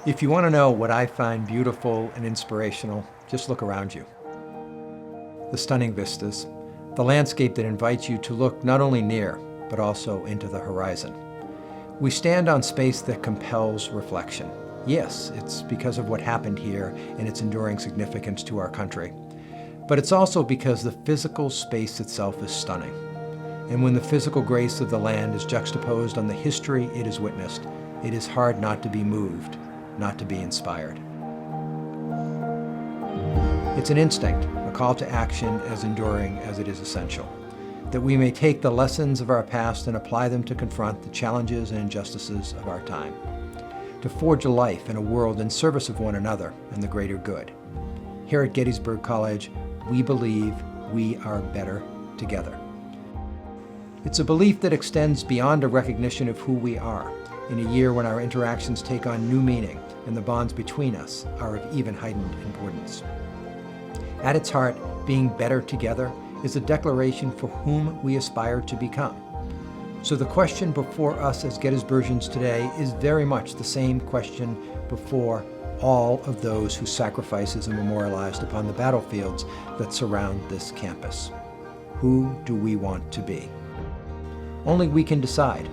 If you want to know what I find beautiful and inspirational, just look around you. The stunning vistas, the landscape that invites you to look not only near, but also into the horizon. We stand on space that compels reflection. Yes, it's because of what happened here and its enduring significance to our country. But it's also because the physical space itself is stunning. And when the physical grace of the land is juxtaposed on the history it has witnessed, it is hard not to be moved, not to be inspired. It's an instinct, a call to action as enduring as it is essential, that we may take the lessons of our past and apply them to confront the challenges and injustices of our time, to forge a life in a world in service of one another and the greater good. Here at Gettysburg College, we believe we are better together. It's a belief that extends beyond a recognition of who we are, in a year when our interactions take on new meaning and the bonds between us are of even heightened importance. At its heart, being better together is a declaration for whom we aspire to become. So the question before us as Gettysburgians today is very much the same question before all of those whose sacrifices are memorialized upon the battlefields that surround this campus. Who do we want to be? Only we can decide,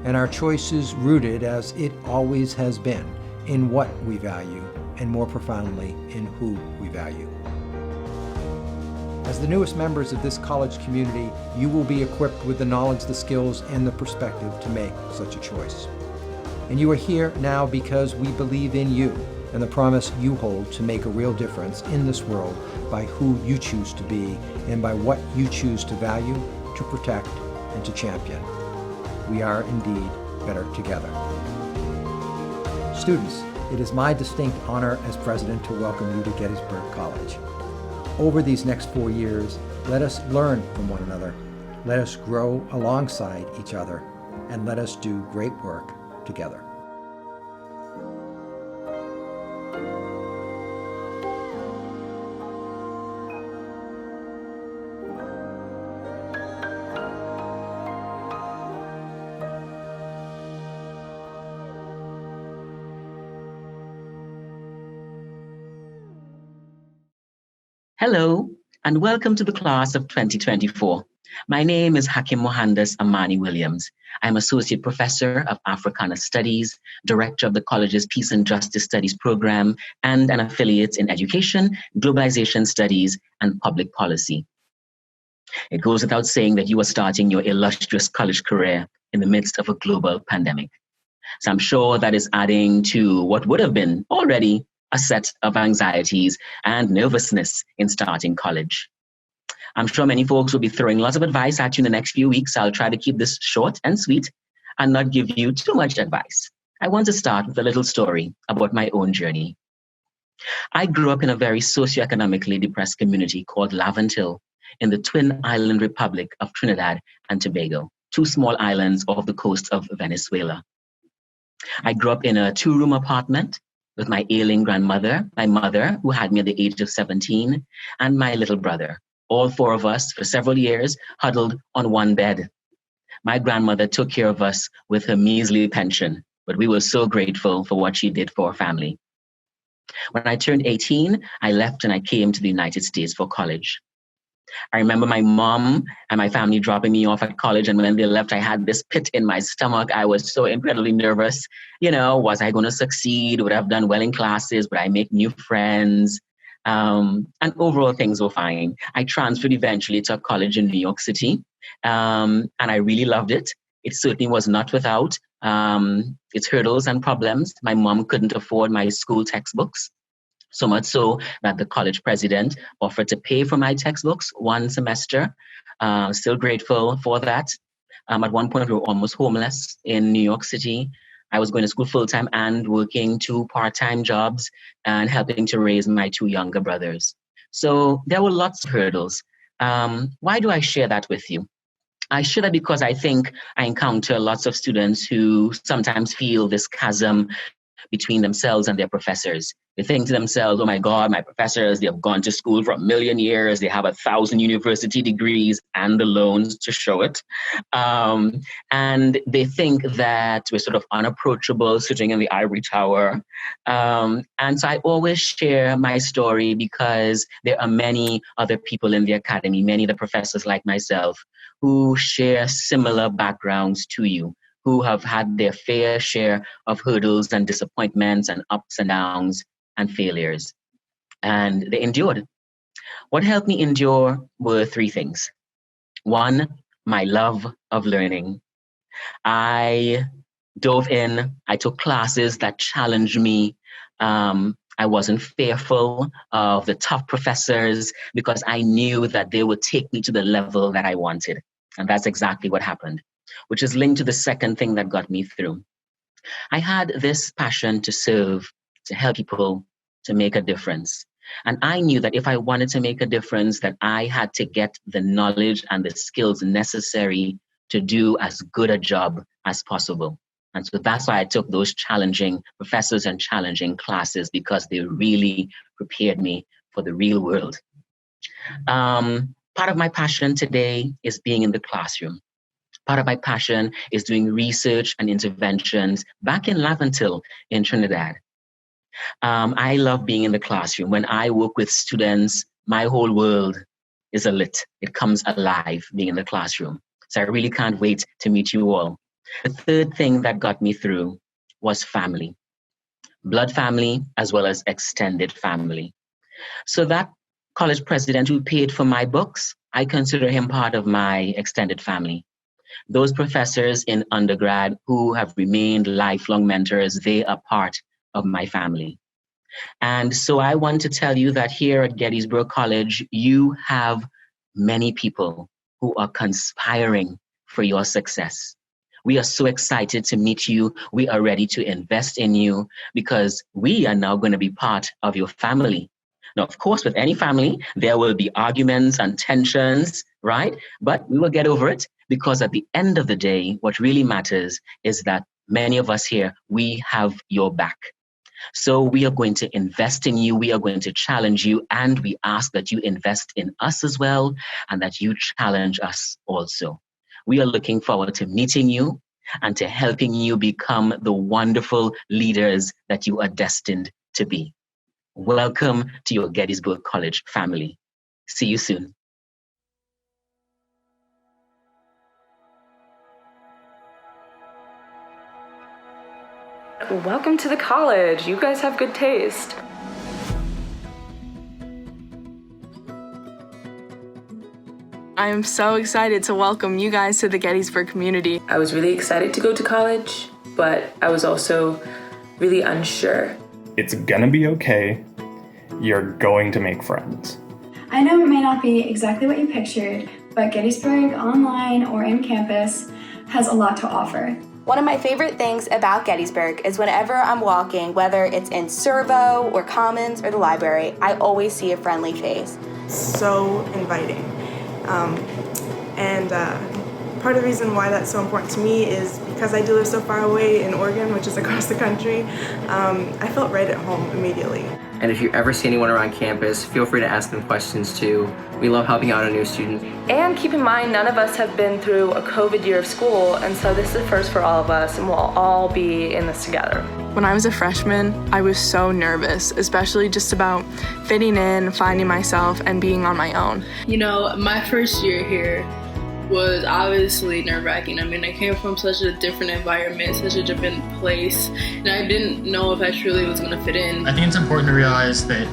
and our choice is rooted, as it always has been, in what we value, and more profoundly, in who we value. As the newest members of this college community, you will be equipped with the knowledge, the skills, and the perspective to make such a choice. And you are here now because we believe in you and the promise you hold to make a real difference in this world by who you choose to be and by what you choose to value, to protect, and to champion. We are indeed better together. Students, it is my distinct honor as president to welcome you to Gettysburg College. Over these next 4 years, let us learn from one another, let us grow alongside each other, and let us do great work together. Hello, and welcome to the class of 2024. My name is Hakim Mohandas Amani Williams. I'm Associate Professor of Africana Studies, Director of the college's Peace and Justice Studies program, and an affiliate in Education, Globalization Studies, and Public Policy. It goes without saying that you are starting your illustrious college career in the midst of a global pandemic. So I'm sure that is adding to what would have been already a set of anxieties and nervousness in starting college. I'm sure many folks will be throwing lots of advice at you in the next few weeks. I'll try to keep this short and sweet and not give you too much advice. I want to start with a little story about my own journey. I grew up in a very socioeconomically depressed community called Laventille in the Twin Island Republic of Trinidad and Tobago, 2 small islands off the coast of Venezuela. I grew up in a 2-room apartment with my ailing grandmother, my mother, who had me at the age of 17, and my little brother. All 4 of us, for several years, huddled on one bed. My grandmother took care of us with her measly pension, but we were so grateful for what she did for our family. When I turned 18, I left and I came to the United States for college. I remember my mom and my family dropping me off at college, and when they left, I had this pit in my stomach. I was so incredibly nervous. Was I going to succeed? Would I have done well in classes? Would I make new friends? And overall, things were fine. I transferred eventually to a college in New York City, and I really loved it. It certainly was not without its hurdles and problems. My mom couldn't afford my school textbooks. So much so that the college president offered to pay for my textbooks 1 semester. Still grateful for that. At one point, we were almost homeless in New York City. I was going to school full-time and working 2 part-time jobs and helping to raise my 2 younger brothers. So there were lots of hurdles. Why do I share that with you? I share that because I think I encounter lots of students who sometimes feel this chasm between themselves and their professors. They think to themselves, oh my God, my professors, they have gone to school for 1,000,000 years. They have 1,000 university degrees and the loans to show it. And they think that we're sort of unapproachable, sitting in the ivory tower. And so I always share my story because there are many other people in the academy, many of the professors like myself, who share similar backgrounds to you, who have had their fair share of hurdles and disappointments and ups and downs and failures. And they endured. What helped me endure were three things. One, my love of learning. I dove in, I took classes that challenged me. I wasn't fearful of the tough professors because I knew that they would take me to the level that I wanted. And that's exactly what happened, which is linked to the second thing that got me through. I had this passion to serve, to help people, to make a difference. And I knew that if I wanted to make a difference, that I had to get the knowledge and the skills necessary to do as good a job as possible. And so that's why I took those challenging professors and challenging classes, because they really prepared me for the real world. Part of my passion today is being in the classroom. Part of my passion is doing research and interventions back in Laventille in Trinidad. I love being in the classroom. When I work with students, my whole world is alit. It comes alive being in the classroom. So I really can't wait to meet you all. The third thing that got me through was family. Blood family as well as extended family. So that college president who paid for my books, I consider him part of my extended family. Those professors in undergrad who have remained lifelong mentors, they are part of my family. And so I want to tell you that here at Gettysburg College, you have many people who are conspiring for your success. We are so excited to meet you. We are ready to invest in you because we are now going to be part of your family. Now, of course, with any family, there will be arguments and tensions, right? But we will get over it because at the end of the day, what really matters is that many of us here, we have your back. So we are going to invest in you. We are going to challenge you. And we ask that you invest in us as well and that you challenge us also. We are looking forward to meeting you and to helping you become the wonderful leaders that you are destined to be. Welcome to your Gettysburg College family. See you soon. Welcome to the college. You guys have good taste. I am so excited to welcome you guys to the Gettysburg community. I was really excited to go to college, but I was also really unsure. It's gonna be okay. You're going to make friends. I know it may not be exactly what you pictured, but Gettysburg, online or in campus, has a lot to offer. One of my favorite things about Gettysburg is whenever I'm walking, whether it's in Servo or Commons or the library, I always see a friendly face. So inviting. Part of the reason why that's so important to me is because I do live so far away in Oregon, which is across the country. I felt right at home immediately. And if you ever see anyone around campus, feel free to ask them questions too. We love helping out a new student. And keep in mind, none of us have been through a COVID year of school, and so this is a first for all of us, and we'll all be in this together. When I was a freshman, I was so nervous, especially just about fitting in, finding myself, and being on my own. You know, my first year here was obviously nerve-wracking. I mean, I came from such a different environment, such a different place, and I didn't know if I truly was going to fit in. I think it's important to realize that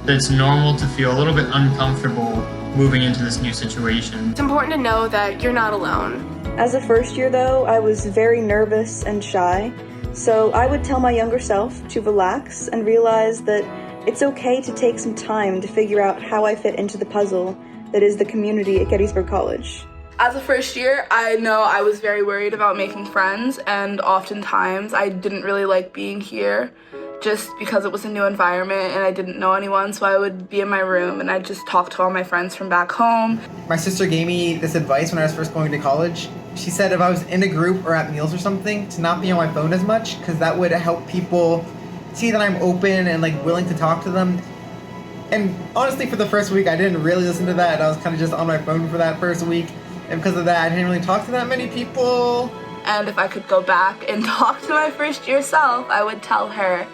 it's normal to feel a little bit uncomfortable moving into this new situation. It's important to know that you're not alone. As a first year though, I was very nervous and shy, so I would tell my younger self to relax and realize that it's okay to take some time to figure out how I fit into the puzzle that is the community at Gettysburg College. As a first year, I know I was very worried about making friends, and oftentimes I didn't really like being here just because it was a new environment and I didn't know anyone, so I would be in my room and I'd just talk to all my friends from back home. My sister gave me this advice when I was first going to college. She said if I was in a group or at meals or something, to not be on my phone as much, because that would help people see that I'm open and like willing to talk to them. And honestly, for the first week, I didn't really listen to that. I was kind of just on my phone for that first week. And because of that, I didn't really talk to that many people. And if I could go back and talk to my first year self, I would tell her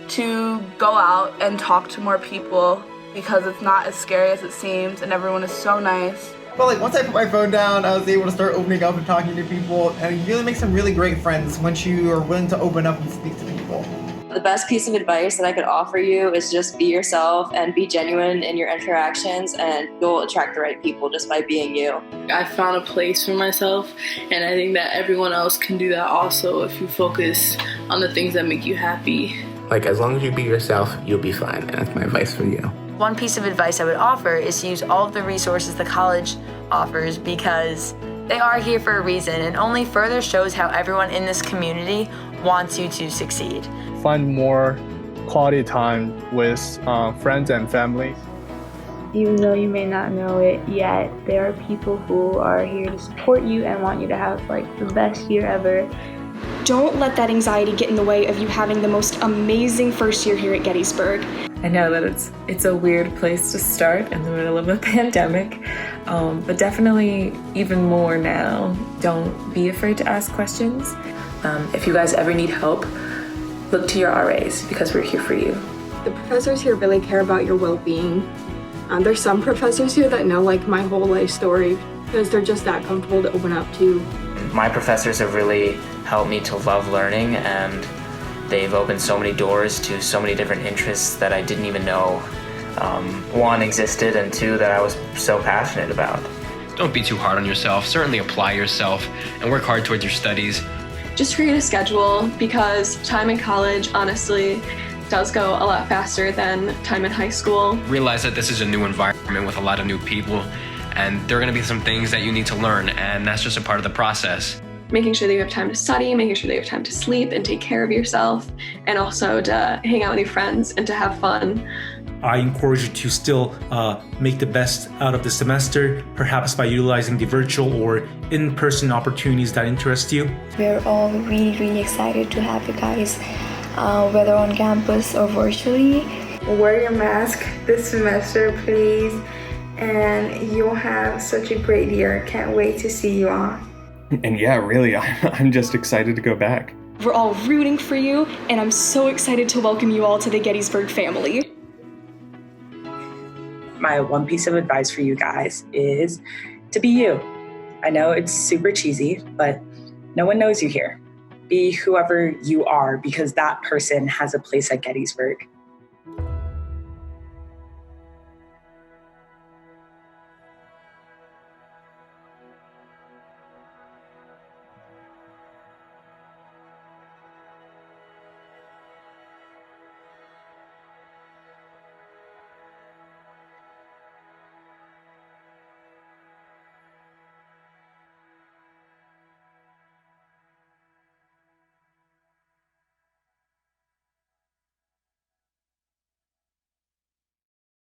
to go out and talk to more people because it's not as scary as it seems and everyone is so nice. But like once I put my phone down, I was able to start opening up and talking to people, and you really make some really great friends once you are willing to open up and speak to people. The best piece of advice that I could offer you is just be yourself and be genuine in your interactions, and you'll attract the right people just by being you. I found a place for myself, and I think that everyone else can do that also if you focus on the things that make you happy. Like, as long as you be yourself, you'll be fine, and that's my advice for you. One piece of advice I would offer is to use all of the resources the college offers because they are here for a reason, and only further shows how everyone in this community wants you to succeed. Find more quality time with friends and family. Even though you may not know it yet, there are people who are here to support you and want you to have like the best year ever. Don't let that anxiety get in the way of you having the most amazing first year here at Gettysburg. I know that it's a weird place to start in the middle of a pandemic, but definitely even more now. Don't be afraid to ask questions. If you guys ever need help, look to your RAs because we're here for you. The professors here really care about your well-being. There's some professors here that know like my whole life story because they're just that comfortable to open up to. My professors have really helped me to love learning, and they've opened so many doors to so many different interests that I didn't even know, one, existed, and two, that I was so passionate about. Don't be too hard on yourself. Certainly apply yourself and work hard towards your studies. Just create a schedule because time in college, honestly, does go a lot faster than time in high school. Realize that this is a new environment with a lot of new people, and there are going to be some things that you need to learn, and that's just a part of the process. Making sure that you have time to study, making sure that you have time to sleep and take care of yourself, and also to hang out with your friends and to have fun. I encourage you to still make the best out of the semester, perhaps by utilizing the virtual or in-person opportunities that interest you. We're all really excited to have you guys, whether on campus or virtually. Wear your mask this semester, please, and you'll have such a great year. Can't wait to see you all. And yeah, really, I'm just excited to go back. We're all rooting for you, and I'm so excited to welcome you all to the Gettysburg family. My one piece of advice for you guys is to be you. I know it's super cheesy, but no one knows you here. Be whoever you are because that person has a place at Gettysburg.